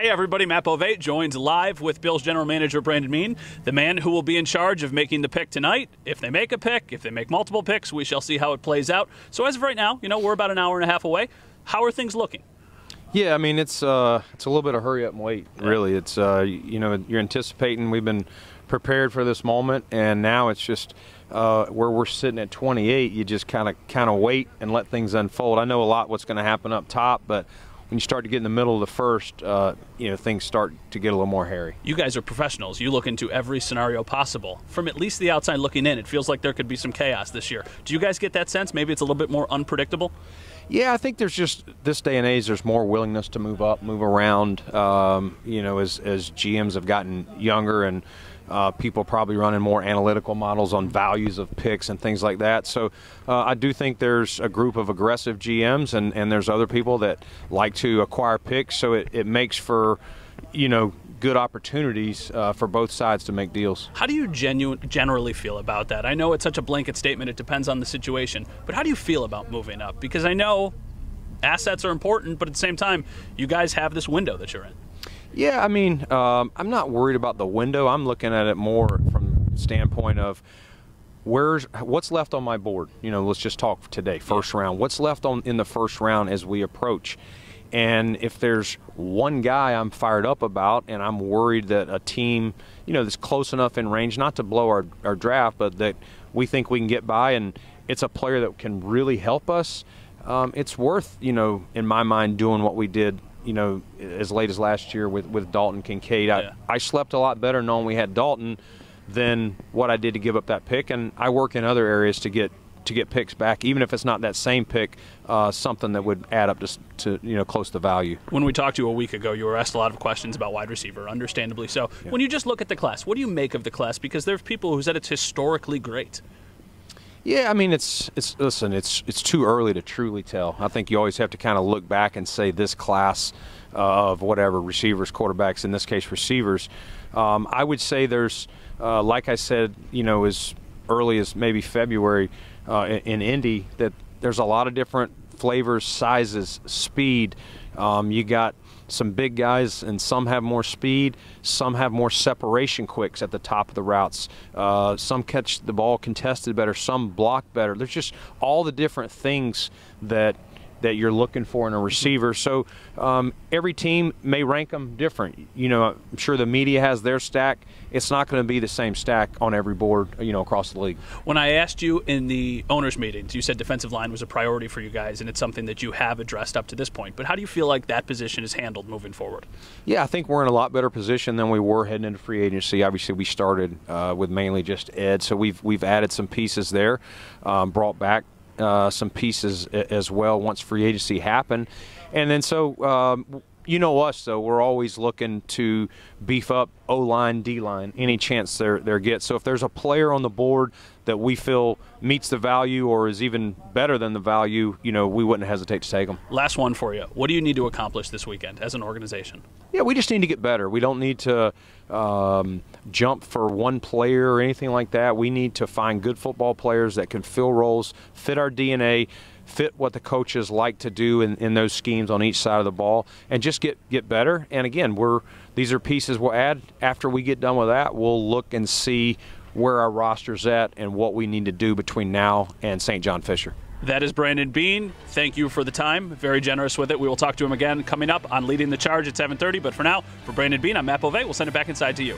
Hey everybody, Matt Bove joins live with Bills General Manager Brandon Beane, the man who will be in charge of making the pick tonight. If they make a pick, if they make multiple picks, we shall see how it plays out. So as of right now, we're about an hour and a half away. How are things looking? Yeah, I mean, it's a little bit of hurry up and wait, really. It's, you're anticipating, we've been prepared for this moment, and now it's just where we're sitting at 28, you just kind of wait and let things unfold. I know a lot what's going to happen up top, but when you start to get in the middle of the first, things start to get a little more hairy. You guys are professionals. You look into every scenario possible. From at least the outside looking in, it feels like there could be some chaos this year. Do you guys get that sense? Maybe it's a little bit more unpredictable? Yeah, I think there's just, this day and age, there's more willingness to move up, move around, as GMs have gotten younger and people probably running more analytical models on values of picks and things like that. So I do think there's a group of aggressive GMs and there's other people that like to acquire picks. So it makes for, good opportunities for both sides to make deals. How do you generally feel about that? I know it's such a blanket statement, it depends on the situation, but how do you feel about moving up? Because I know assets are important, but at the same time, you guys have this window that you're in. Yeah, I mean, I'm not worried about the window. I'm looking at it more from the standpoint of what's left on my board. Let's just talk today, first round. What's left in the first round as we approach? And if there's one guy I'm fired up about and I'm worried that a team, that's close enough in range, not to blow our draft, but that we think we can get by and it's a player that can really help us, it's worth, in my mind, doing what we did as late as last year with Dalton Kincaid. I slept a lot better knowing we had Dalton than what I did to give up that pick, and I work in other areas to get picks back, even if it's not that same pick, something that would add up to close to value. When we talked to you a week ago, you were asked a lot of questions about wide receiver, understandably so. Yeah. When you just look at the class, what do you make of the class? Because there's people who said it's historically great. Yeah, I mean, it's too early to truly tell. I think you always have to kind of look back and say this class of whatever, receivers, quarterbacks, in this case receivers. I would say there's, like I said, as early as maybe February in Indy, that there's a lot of different flavors, sizes, speed. You got some big guys, and some have more speed, some have more separation quicks at the top of the routes. Some catch the ball contested better, some block better. There's just all the different things that you're looking for in a receiver. So every team may rank them different. I'm sure the media has their stack. It's not going to be the same stack on every board, across the league. When I asked you in the owners' meetings, you said defensive line was a priority for you guys, and it's something that you have addressed up to this point. But how do you feel like that position is handled moving forward? Yeah, I think we're in a lot better position than we were heading into free agency. Obviously, we started with mainly just Ed, so we've added some pieces there, brought back some pieces as well once free agency happened. And then so, us, though, we're always looking to beef up O-line, D-line, any chance there gets. So if there's a player on the board that we feel meets the value or is even better than the value, we wouldn't hesitate to take them. Last one for you. What do you need to accomplish this weekend as an organization? Yeah, we just need to get better. We don't need to jump for one player or anything like that. We need to find good football players that can fill roles, fit our DNA, fit what the coaches like to do in those schemes on each side of the ball, and just get better. And again, these are pieces we'll add. After we get done with that, we'll look and see where our roster's at and what we need to do between now and St. John Fisher. That is Brandon Beane. Thank you for the time. Very generous with it. We will talk to him again coming up on Leading the Charge at 7:30. But for now, for Brandon Beane, I'm Matt Bove. We'll send it back inside to you.